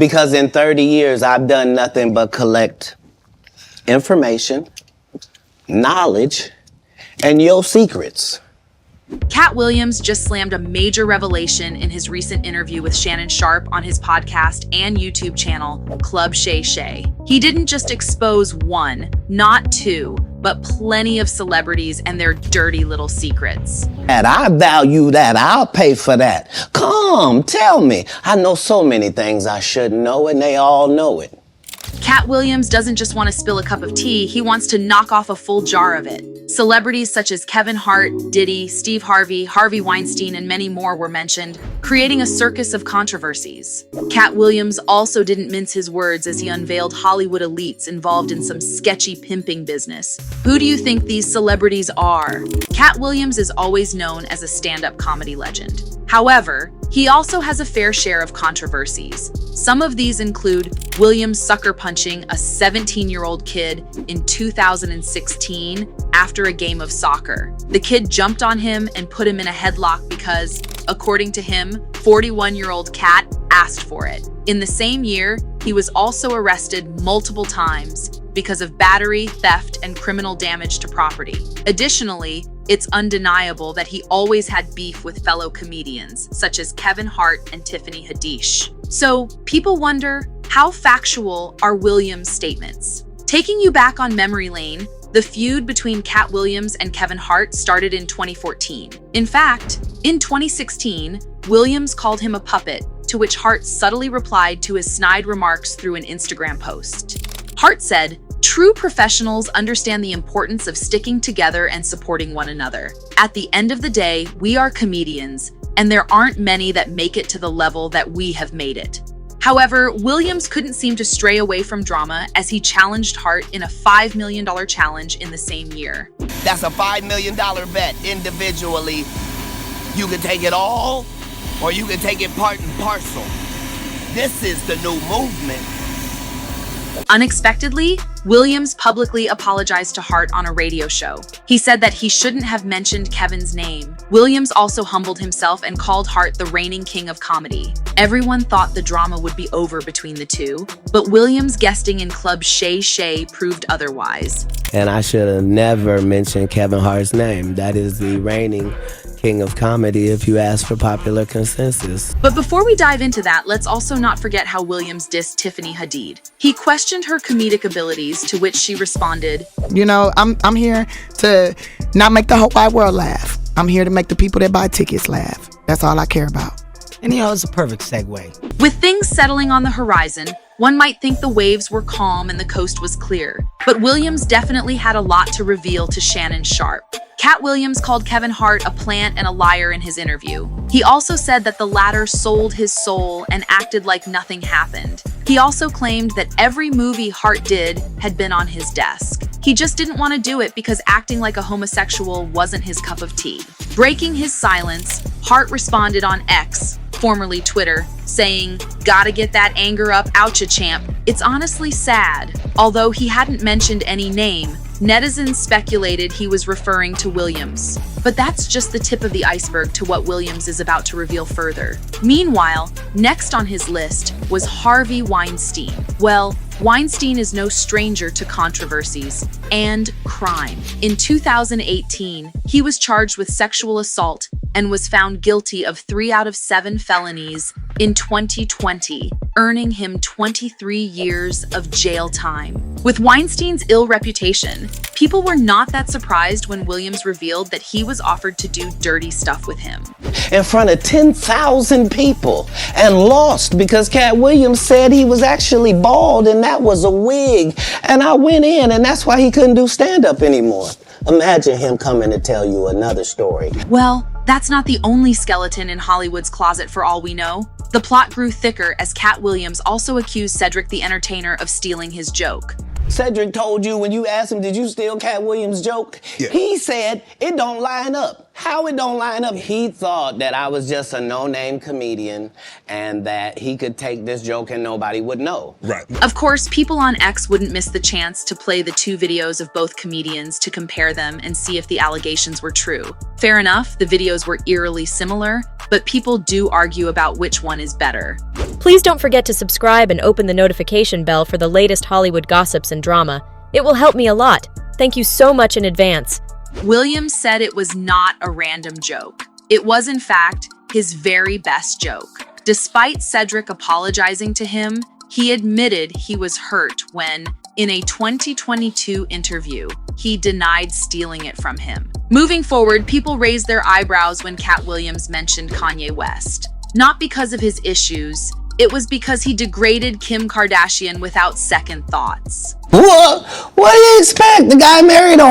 Because in 30 years, I've done nothing but collect information, knowledge, and your secrets. Katt Williams just slammed a major revelation in his recent interview with Shannon Sharpe on his podcast and YouTube channel, Club Shay Shay. He didn't just expose one, not two, but plenty of celebrities and their dirty little secrets. And I value that. I'll pay for that. Come, tell me. I know so many things I shouldn't know, and they all know it. Katt Williams doesn't just want to spill a cup of tea, he wants to knock off a full jar of it. Celebrities such as Kevin Hart, Diddy, Steve Harvey, Harvey Weinstein, and many more were mentioned, creating a circus of controversies. Katt Williams also didn't mince his words as he unveiled Hollywood elites involved in some sketchy pimping business. Who do you think these celebrities are? Katt Williams is always known as a stand-up comedy legend. However, he also has a fair share of controversies. Some of these include Williams sucker punching a 17-year-old kid in 2016 after a game of soccer. The kid jumped on him and put him in a headlock because, according to him, 41-year-old Katt asked for it. In the same year, he was also arrested multiple times because of battery, theft, and criminal damage to property. Additionally, it's undeniable that he always had beef with fellow comedians, such as Kevin Hart and Tiffany Haddish. So, people wonder, how factual are Williams' statements? Taking you back on memory lane, the feud between Katt Williams and Kevin Hart started in 2014. In fact, in 2016, Williams called him a puppet, to which Hart subtly replied to his snide remarks through an Instagram post. Hart said, "True professionals understand the importance of sticking together and supporting one another. At the end of the day, we are comedians, and there aren't many that make it to the level that we have made it." However, Williams couldn't seem to stray away from drama as he challenged Hart in a $5 million challenge in the same year. That's a $5 million bet individually. You can take it all, or you can take it part and parcel. This is the new movement. Unexpectedly, Williams publicly apologized to Hart on a radio show. He said that he shouldn't have mentioned Kevin's name. Williams also humbled himself and called Hart the reigning king of comedy. Everyone thought the drama would be over between the two, but Williams guesting in Club Shay Shay proved otherwise. And I should have never mentioned Kevin Hart's name. That is the reigning king of comedy if you ask for popular consensus. But before we dive into that, let's also not forget how Williams dissed Tiffany Haddish. He questioned her comedic abilities, to which she responded, "You know, I'm here to not make the whole wide world laugh. I'm here to make the people that buy tickets laugh. That's all I care about." And it's a perfect segue. With things settling on the horizon, one might think the waves were calm and the coast was clear. But Williams definitely had a lot to reveal to Shannon Sharpe. Katt Williams called Kevin Hart a plant and a liar in his interview. He also said that the latter sold his soul and acted like nothing happened. He also claimed that every movie Hart did had been on his desk. He just didn't want to do it because acting like a homosexual wasn't his cup of tea. Breaking his silence, Hart responded on X, formerly Twitter, saying, "Gotta get that anger up, oucha champ." It's honestly sad. Although he hadn't mentioned any name, netizens speculated he was referring to Williams. But that's just the tip of the iceberg to what Williams is about to reveal further. Meanwhile, next on his list was Harvey Weinstein. Well, Weinstein is no stranger to controversies and crime. In 2018, he was charged with sexual assault and was found guilty of 3 out of 7 felonies in 2020, earning him 23 years of jail time. With Weinstein's ill reputation, people were not that surprised when Williams revealed that he was offered to do dirty stuff with him. In front of 10,000 people and lost because Katt Williams said he was actually bald and that was a wig. And I went in and that's why he couldn't do stand-up anymore. Imagine him coming to tell you another story. Well, that's not the only skeleton in Hollywood's closet for all we know. The plot grew thicker as Katt Williams also accused Cedric the Entertainer of stealing his joke. Cedric told you when you asked him, did you steal Katt Williams' joke? Yeah. He said, it don't line up. How it don't line up? He thought that I was just a no-name comedian and that he could take this joke and nobody would know. Right. Of course, people on X wouldn't miss the chance to play the two videos of both comedians to compare them and see if the allegations were true. Fair enough, the videos were eerily similar, but people do argue about which one is better. Please don't forget to subscribe and open the notification bell for the latest Hollywood gossips and drama. It will help me a lot. Thank you so much in advance. Williams said it was not a random joke. It was, in fact, his very best joke. Despite Cedric apologizing to him, he admitted he was hurt when, in a 2022 interview, he denied stealing it from him. Moving forward, people raised their eyebrows when Katt Williams mentioned Kanye West. Not because of his issues, it was because he degraded Kim Kardashian without second thoughts. What do you expect? The guy married on.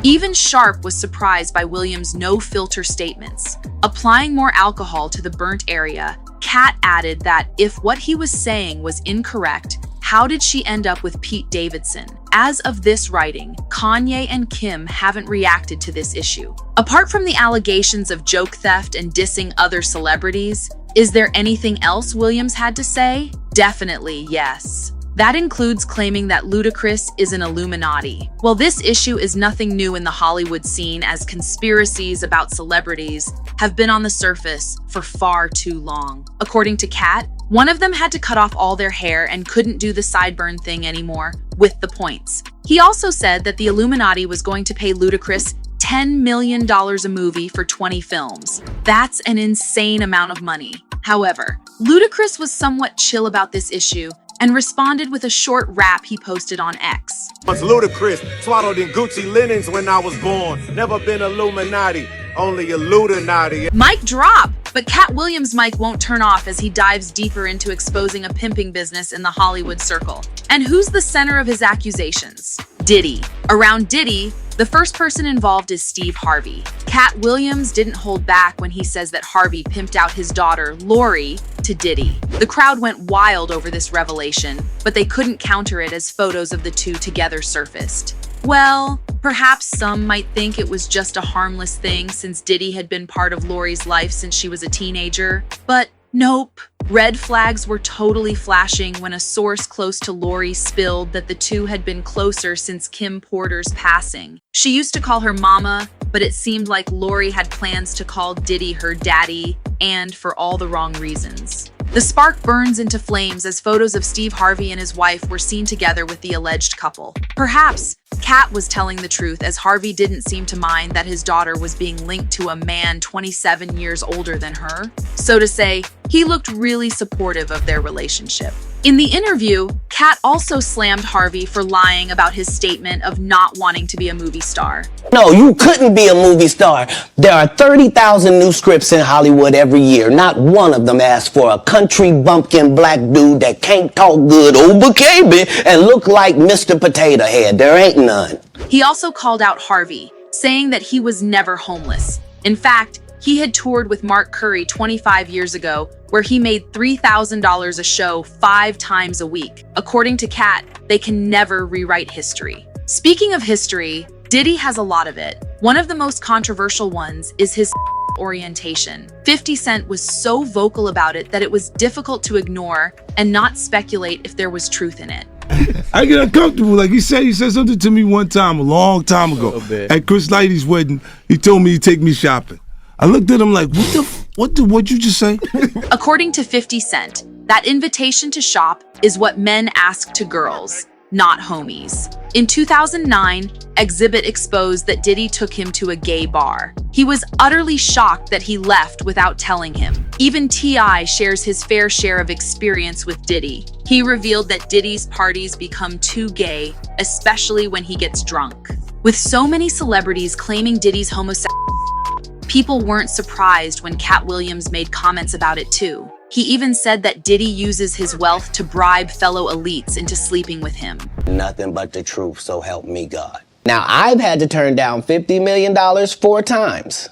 Even Sharpe was surprised by Williams' no-filter statements. Applying more alcohol to the burnt area, Katt added that if what he was saying was incorrect, how did she end up with Pete Davidson? As of this writing, Kanye and Kim haven't reacted to this issue. Apart from the allegations of joke theft and dissing other celebrities, is there anything else Williams had to say? Definitely yes. That includes claiming that Ludacris is an Illuminati. Well, this issue is nothing new in the Hollywood scene, as conspiracies about celebrities have been on the surface for far too long. According to Katt, one of them had to cut off all their hair and couldn't do the sideburn thing anymore with the points. He also said that the Illuminati was going to pay Ludacris $10 million a movie for 20 films. That's an insane amount of money. However, Ludacris was somewhat chill about this issue and responded with a short rap he posted on X. Was Ludacris, swaddled in Gucci linens when I was born. Never been Illuminati, only Illuminati. Mic drop! But Katt Williams' mic won't turn off as he dives deeper into exposing a pimping business in the Hollywood circle. And who's the center of his accusations? Diddy. Around Diddy, the first person involved is Steve Harvey. Katt Williams didn't hold back when he says that Harvey pimped out his daughter, Lori, to Diddy. The crowd went wild over this revelation, but they couldn't counter it as photos of the two together surfaced. Well, perhaps some might think it was just a harmless thing since Diddy had been part of Lori's life since she was a teenager, but nope. Red flags were totally flashing when a source close to Lori spilled that the two had been closer since Kim Porter's passing. She used to call her mama, but it seemed like Lori had plans to call Diddy her daddy, and for all the wrong reasons. The spark burns into flames as photos of Steve Harvey and his wife were seen together with the alleged couple. Perhaps Katt was telling the truth, as Harvey didn't seem to mind that his daughter was being linked to a man 27 years older than her. So to say, he looked really supportive of their relationship. In the interview, Katt also slammed Harvey for lying about his statement of not wanting to be a movie star. No, you couldn't be a movie star. There are 30,000 new scripts in Hollywood every year. Not one of them asks for a country bumpkin black dude that can't talk good over KB and look like Mr. Potato Head. There ain't none. He also called out Harvey, saying that he was never homeless. In fact, he had toured with Mark Curry 25 years ago, where he made $3,000 a show 5 times a week. According to Katt, they can never rewrite history. Speaking of history, Diddy has a lot of it. One of the most controversial ones is his orientation. 50 Cent was so vocal about it that it was difficult to ignore and not speculate if there was truth in it. I get uncomfortable. Like he said something to me one time, a long time ago, at Chris Lighty's wedding. He told me he'd take me shopping. I looked at him like, what'd you just say? According to 50 Cent, that invitation to shop is what men ask to girls, not homies. In 2009, Exhibit exposed that Diddy took him to a gay bar. He was utterly shocked that he left without telling him. Even T.I. shares his fair share of experience with Diddy. He revealed that Diddy's parties become too gay, especially when he gets drunk. With so many celebrities claiming Diddy's homosexuality, people weren't surprised when Katt Williams made comments about it too. He even said that Diddy uses his wealth to bribe fellow elites into sleeping with him. Nothing but the truth, so help me God. Now, I've had to turn down $50 million 4 times.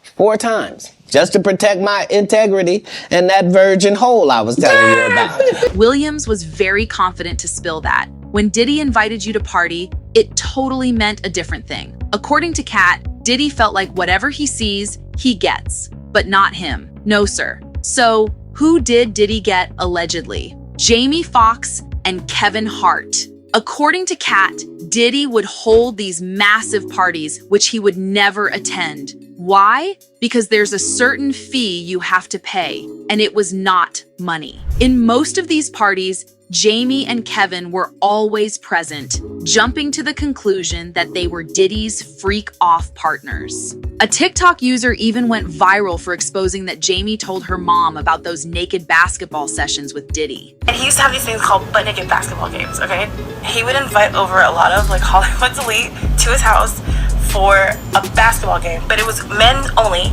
4 times. Just to protect my integrity and that virgin hole I was telling you about. Williams was very confident to spill that. When Diddy invited you to party, it totally meant a different thing. According to Katt, Diddy felt like whatever he sees, he gets, but not him. No, sir. So, who did Diddy get allegedly? Jamie Foxx and Kevin Hart. According to Katt, Diddy would hold these massive parties which he would never attend. Why? Because there's a certain fee you have to pay, and it was not money. In most of these parties, Jamie and Kevin were always present, jumping to the conclusion that they were Diddy's freak-off partners. A TikTok user even went viral for exposing that Jamie told her mom about those naked basketball sessions with Diddy. And he used to have these things called butt naked basketball games, okay? He would invite over a lot of like Hollywood's elite to his house for a basketball game, but it was men only.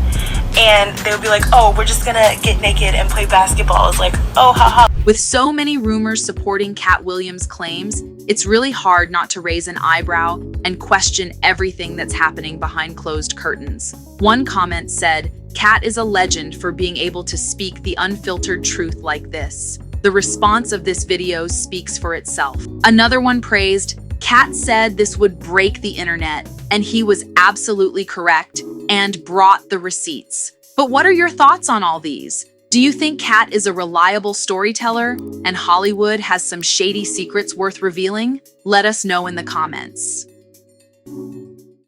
And they would be like, oh, we're just gonna get naked and play basketball. It's like, oh, haha. With so many rumors supporting Katt Williams' claims, it's really hard not to raise an eyebrow and question everything that's happening behind closed curtains. One comment said, Katt is a legend for being able to speak the unfiltered truth like this. The response of this video speaks for itself. Another one praised, Katt said this would break the internet, and he was absolutely correct and brought the receipts. But what are your thoughts on all these? Do you think Katt is a reliable storyteller and Hollywood has some shady secrets worth revealing? Let us know in the comments.